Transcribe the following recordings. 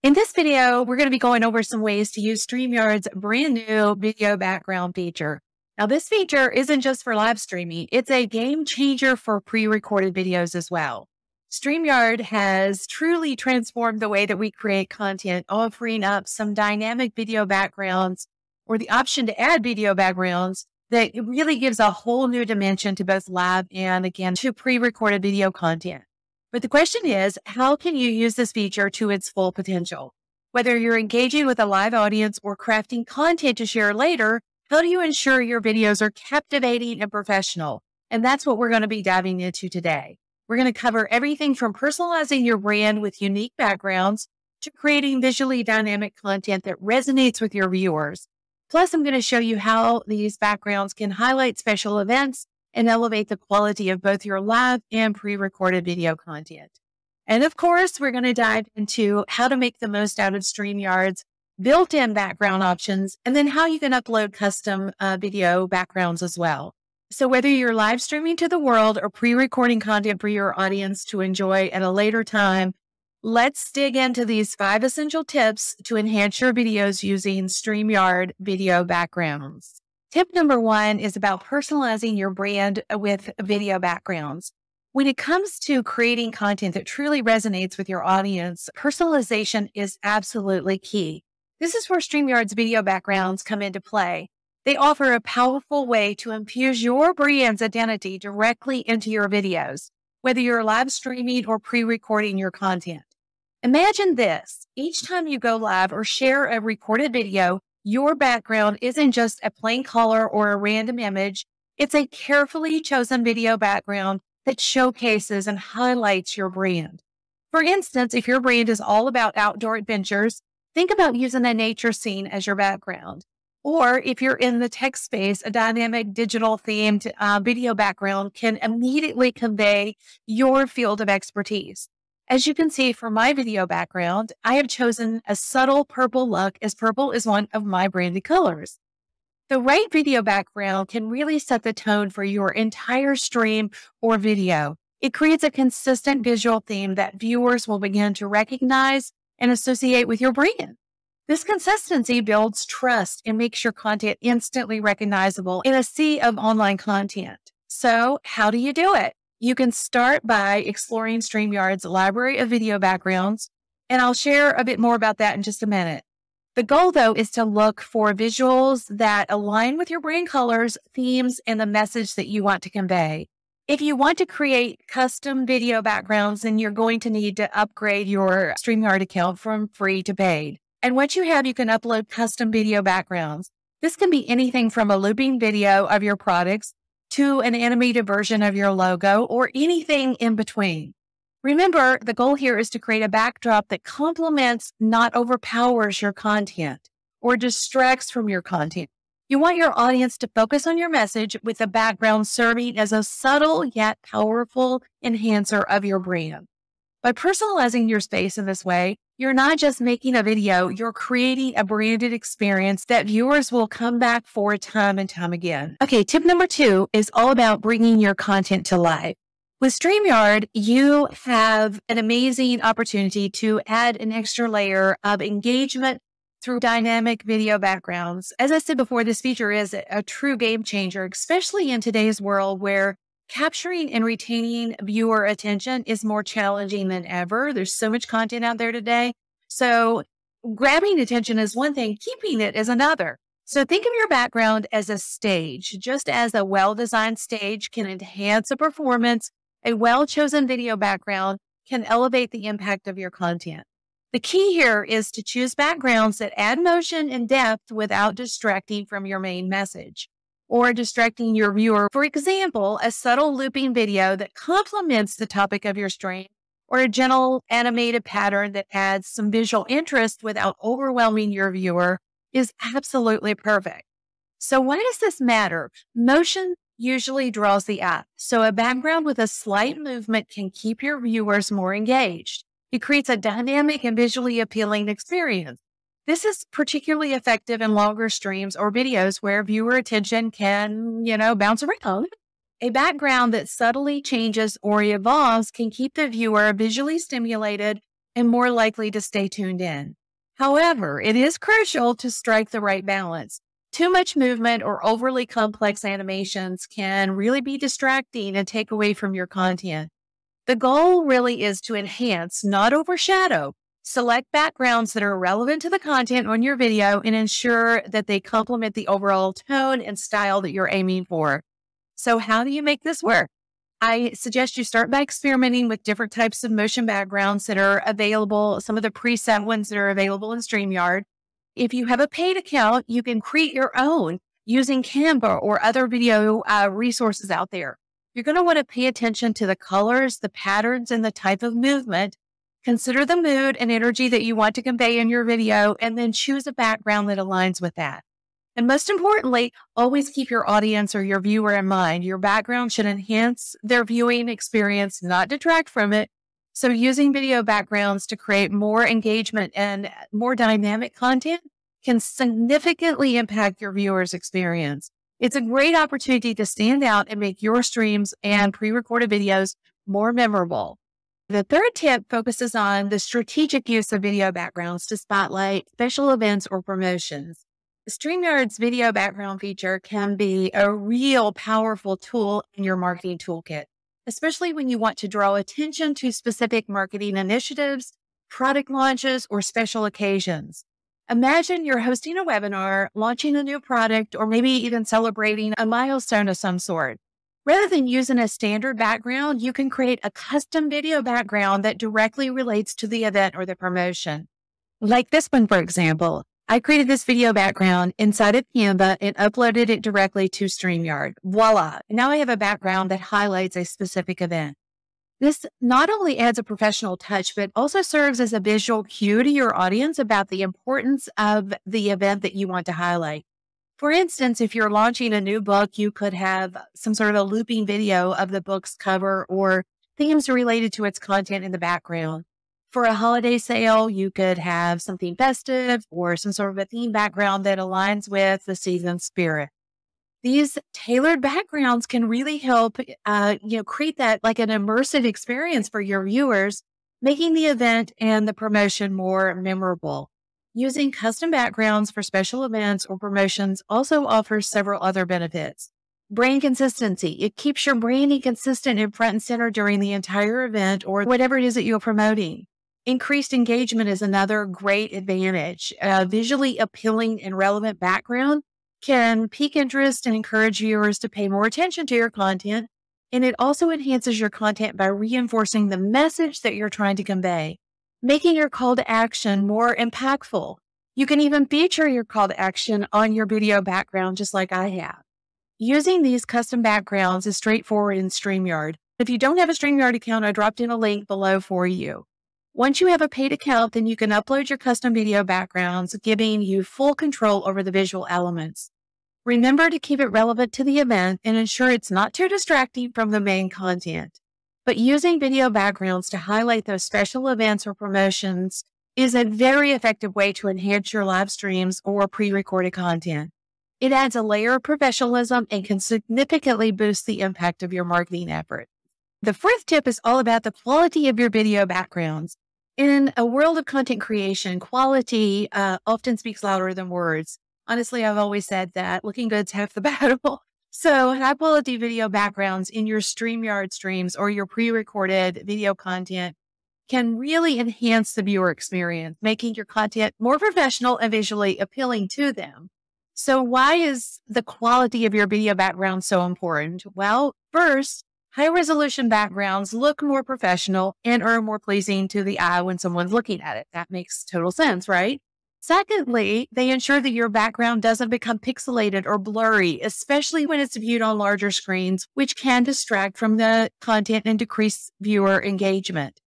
In this video, we're going to be going over some ways to use StreamYard's brand new video background feature. Now, this feature isn't just for live streaming. It's a game changer for pre-recorded videos as well. StreamYard has truly transformed the way that we create content, offering up some dynamic video backgrounds or the option to add video backgrounds that really gives a whole new dimension to both live and, again, to pre-recorded video content. But the question is, how can you use this feature to its full potential? Whether you're engaging with a live audience or crafting content to share later, how do you ensure your videos are captivating and professional? And that's what we're going to be diving into today. We're going to cover everything from personalizing your brand with unique backgrounds to creating visually dynamic content that resonates with your viewers. Plus, I'm going to show you how these backgrounds can highlight special events and elevate the quality of both your live and pre-recorded video content. And of course, we're going to dive into how to make the most out of StreamYard's built-in background options, and then how you can upload custom video backgrounds as well. So whether you're live streaming to the world or pre-recording content for your audience to enjoy at a later time, let's dig into these 5 essential tips to enhance your videos using StreamYard video backgrounds. Tip number 1 is about personalizing your brand with video backgrounds. When it comes to creating content that truly resonates with your audience, personalization is absolutely key. This is where StreamYard's video backgrounds come into play. They offer a powerful way to infuse your brand's identity directly into your videos, whether you're live streaming or pre-recording your content. Imagine this: each time you go live or share a recorded video, your background isn't just a plain color or a random image. It's a carefully chosen video background that showcases and highlights your brand. For instance, if your brand is all about outdoor adventures, think about using a nature scene as your background. Or if you're in the tech space, a dynamic digital themed video background can immediately convey your field of expertise. As you can see from my video background, I have chosen a subtle purple look, as purple is one of my branded colors. The right video background can really set the tone for your entire stream or video. It creates a consistent visual theme that viewers will begin to recognize and associate with your brand. This consistency builds trust and makes your content instantly recognizable in a sea of online content. So, how do you do it? You can start by exploring StreamYard's library of video backgrounds, and I'll share a bit more about that in just a minute. The goal, though, is to look for visuals that align with your brand colors, themes, and the message that you want to convey. If you want to create custom video backgrounds, then you're going to need to upgrade your StreamYard account from free to paid. And once you have, you can upload custom video backgrounds. This can be anything from a looping video of your products to an animated version of your logo, or anything in between. Remember, the goal here is to create a backdrop that complements, not overpowers your content or distracts from your content. You want your audience to focus on your message, with the background serving as a subtle yet powerful enhancer of your brand. By personalizing your space in this way, you're not just making a video, you're creating a branded experience that viewers will come back for time and time again. Okay, tip number 2 is all about bringing your content to life. With StreamYard, you have an amazing opportunity to add an extra layer of engagement through dynamic video backgrounds. As I said before, this feature is a true game changer, especially in today's world where capturing and retaining viewer attention is more challenging than ever. There's so much content out there today. So grabbing attention is one thing, keeping it is another. So think of your background as a stage. Just as a well-designed stage can enhance a performance, a well-chosen video background can elevate the impact of your content. The key here is to choose backgrounds that add motion and depth without distracting from your main message or distracting your viewer. For example, a subtle looping video that complements the topic of your stream, or a gentle animated pattern that adds some visual interest without overwhelming your viewer, is absolutely perfect. So why does this matter? Motion usually draws the eye, so a background with a slight movement can keep your viewers more engaged. It creates a dynamic and visually appealing experience. This is particularly effective in longer streams or videos where viewer attention can, bounce around. A background that subtly changes or evolves can keep the viewer visually stimulated and more likely to stay tuned in. However, it is crucial to strike the right balance. Too much movement or overly complex animations can really be distracting and take away from your content. The goal really is to enhance, not overshadow. Select backgrounds that are relevant to the content on your video and ensure that they complement the overall tone and style that you're aiming for. So how do you make this work? I suggest you start by experimenting with different types of motion backgrounds that are available, some of the preset ones that are available in StreamYard. If you have a paid account, you can create your own using Canva or other video resources out there. You're going to want to pay attention to the colors, the patterns, and the type of movement. Consider the mood and energy that you want to convey in your video, and then choose a background that aligns with that. And most importantly, always keep your audience or your viewer in mind. Your background should enhance their viewing experience, not detract from it. So using video backgrounds to create more engagement and more dynamic content can significantly impact your viewers' experience. It's a great opportunity to stand out and make your streams and pre-recorded videos more memorable. The third tip focuses on the strategic use of video backgrounds to spotlight special events or promotions. StreamYard's video background feature can be a real powerful tool in your marketing toolkit, especially when you want to draw attention to specific marketing initiatives, product launches, or special occasions. Imagine you're hosting a webinar, launching a new product, or maybe even celebrating a milestone of some sort. Rather than using a standard background, you can create a custom video background that directly relates to the event or the promotion. Like this one, for example. I created this video background inside of Canva and uploaded it directly to StreamYard. Voila! Now I have a background that highlights a specific event. This not only adds a professional touch, but also serves as a visual cue to your audience about the importance of the event that you want to highlight. For instance, if you're launching a new book, you could have some sort of a looping video of the book's cover or themes related to its content in the background. For a holiday sale, you could have something festive or some sort of a theme background that aligns with the season spirit. These tailored backgrounds can really help, create that like an immersive experience for your viewers, making the event and the promotion more memorable. Using custom backgrounds for special events or promotions also offers several other benefits. Brand consistency. It keeps your branding consistent and front and center during the entire event or whatever it is that you're promoting. Increased engagement is another great advantage. A visually appealing and relevant background can pique interest and encourage viewers to pay more attention to your content. And it also enhances your content by reinforcing the message that you're trying to convey, making your call to action more impactful. You can even feature your call to action on your video background, just like I have. Using these custom backgrounds is straightforward in StreamYard. If you don't have a StreamYard account, I dropped in a link below for you. Once you have a paid account, then you can upload your custom video backgrounds, giving you full control over the visual elements. Remember to keep it relevant to the event and ensure it's not too distracting from the main content. But using video backgrounds to highlight those special events or promotions is a very effective way to enhance your live streams or pre-recorded content. It adds a layer of professionalism and can significantly boost the impact of your marketing effort. The fourth tip is all about the quality of your video backgrounds. In a world of content creation, quality often speaks louder than words. Honestly, I've always said that looking good's half the battle. So high quality video backgrounds in your StreamYard streams or your pre-recorded video content can really enhance the viewer experience, making your content more professional and visually appealing to them. So why is the quality of your video background so important? Well, first, high-resolution backgrounds look more professional and are more pleasing to the eye when someone's looking at it. That makes total sense, right? Secondly, they ensure that your background doesn't become pixelated or blurry, especially when it's viewed on larger screens, which can distract from the content and decrease viewer engagement.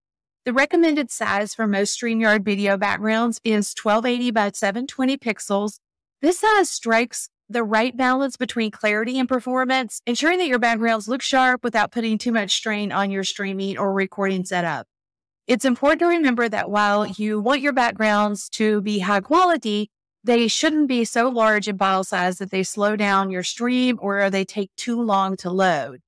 The recommended size for most StreamYard video backgrounds is 1280 by 720 pixels. This size strikes the right balance between clarity and performance, ensuring that your backgrounds look sharp without putting too much strain on your streaming or recording setup. It's important to remember that while you want your backgrounds to be high quality, they shouldn't be so large in file size that they slow down your stream or they take too long to load.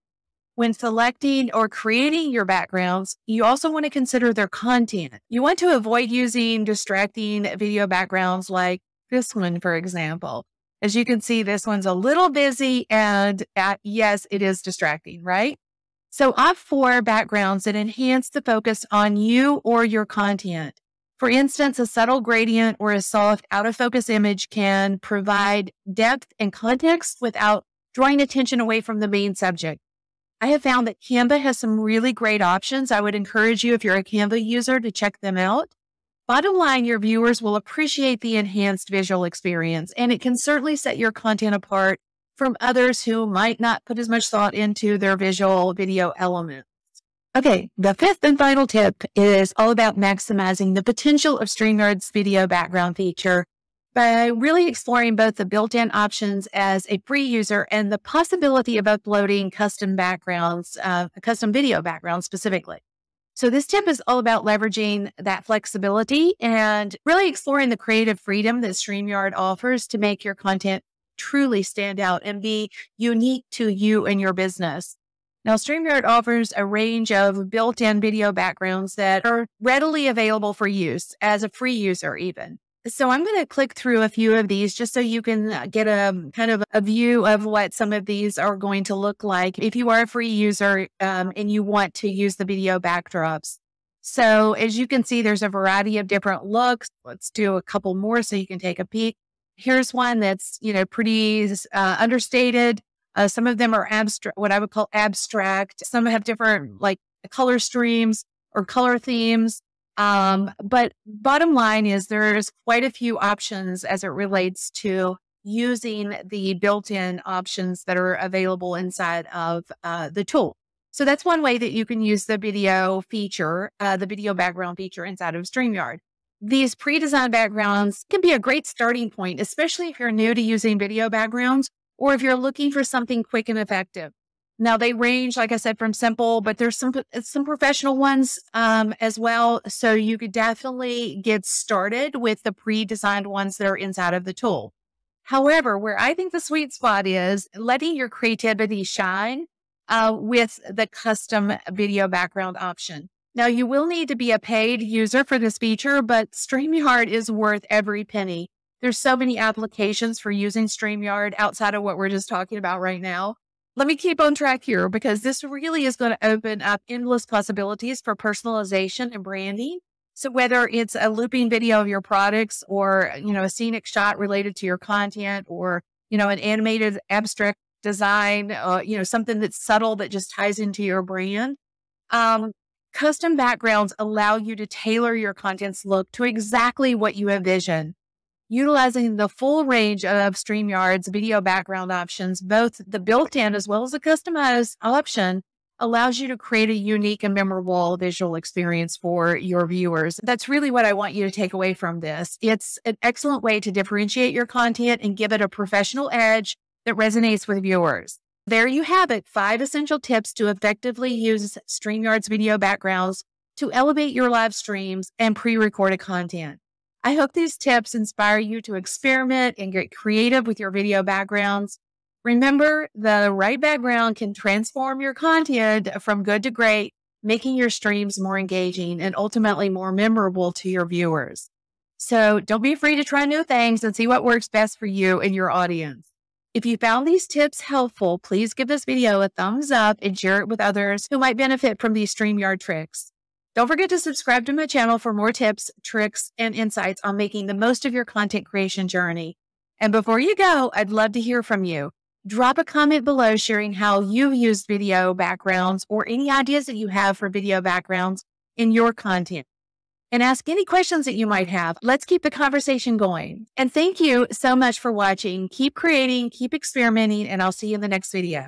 When selecting or creating your backgrounds, you also want to consider their content. You want to avoid using distracting video backgrounds like this one, for example. As you can see, this one's a little busy and yes, it is distracting, right? So opt for backgrounds that enhance the focus on you or your content. For instance, a subtle gradient or a soft out of focus image can provide depth and context without drawing attention away from the main subject. I have found that Canva has some really great options. I would encourage you, if you're a Canva user, to check them out. Bottom line, your viewers will appreciate the enhanced visual experience, and it can certainly set your content apart from others who might not put as much thought into their visual video elements. Okay, the fifth and final tip is all about maximizing the potential of StreamYard's video background feature by really exploring both the built-in options as a free user and the possibility of uploading custom backgrounds, custom video backgrounds specifically. So this tip is all about leveraging that flexibility and really exploring the creative freedom that StreamYard offers to make your content truly stand out and be unique to you and your business. Now, StreamYard offers a range of built-in video backgrounds that are readily available for use as a free user even. So I'm going to click through a few of these just so you can get a kind of a view of what some of these are going to look like if you are a free user and you want to use the video backdrops. So as you can see, there's a variety of different looks. Let's do a couple more so you can take a peek. Here's one that's, pretty understated. Some of them are abstract, what I would call abstract. Some have different like color streams or color themes. But bottom line is there's quite a few options as it relates to using the built-in options that are available inside of the tool. So that's one way that you can use the video feature, the video background feature inside of StreamYard. These pre-designed backgrounds can be a great starting point, especially if you're new to using video backgrounds or if you're looking for something quick and effective. Now, they range, like I said, from simple, but there's some professional ones as well. So you could definitely get started with the pre-designed ones that are inside of the tool. However, where I think the sweet spot is letting your creativity shine with the custom video background option. Now, you will need to be a paid user for this feature, but StreamYard is worth every penny. There's so many applications for using StreamYard outside of what we're just talking about right now. Let me keep on track here because this really is going to open up endless possibilities for personalization and branding. So whether it's a looping video of your products or, a scenic shot related to your content or, an animated abstract design, something that's subtle that just ties into your brand. Custom backgrounds allow you to tailor your content's look to exactly what you envision. Utilizing the full range of StreamYard's video background options, both the built-in as well as the customized option, allows you to create a unique and memorable visual experience for your viewers. That's really what I want you to take away from this. It's an excellent way to differentiate your content and give it a professional edge that resonates with viewers. There you have it, 5 essential tips to effectively use StreamYard's video backgrounds to elevate your live streams and pre-recorded content. I hope these tips inspire you to experiment and get creative with your video backgrounds. Remember, the right background can transform your content from good to great, making your streams more engaging and ultimately more memorable to your viewers. So don't be afraid to try new things and see what works best for you and your audience. If you found these tips helpful, please give this video a thumbs up and share it with others who might benefit from these StreamYard tricks. Don't forget to subscribe to my channel for more tips, tricks, and insights on making the most of your content creation journey. And before you go, I'd love to hear from you. Drop a comment below sharing how you've used video backgrounds or any ideas that you have for video backgrounds in your content. And ask any questions that you might have. Let's keep the conversation going. And thank you so much for watching. Keep creating, keep experimenting, and I'll see you in the next video.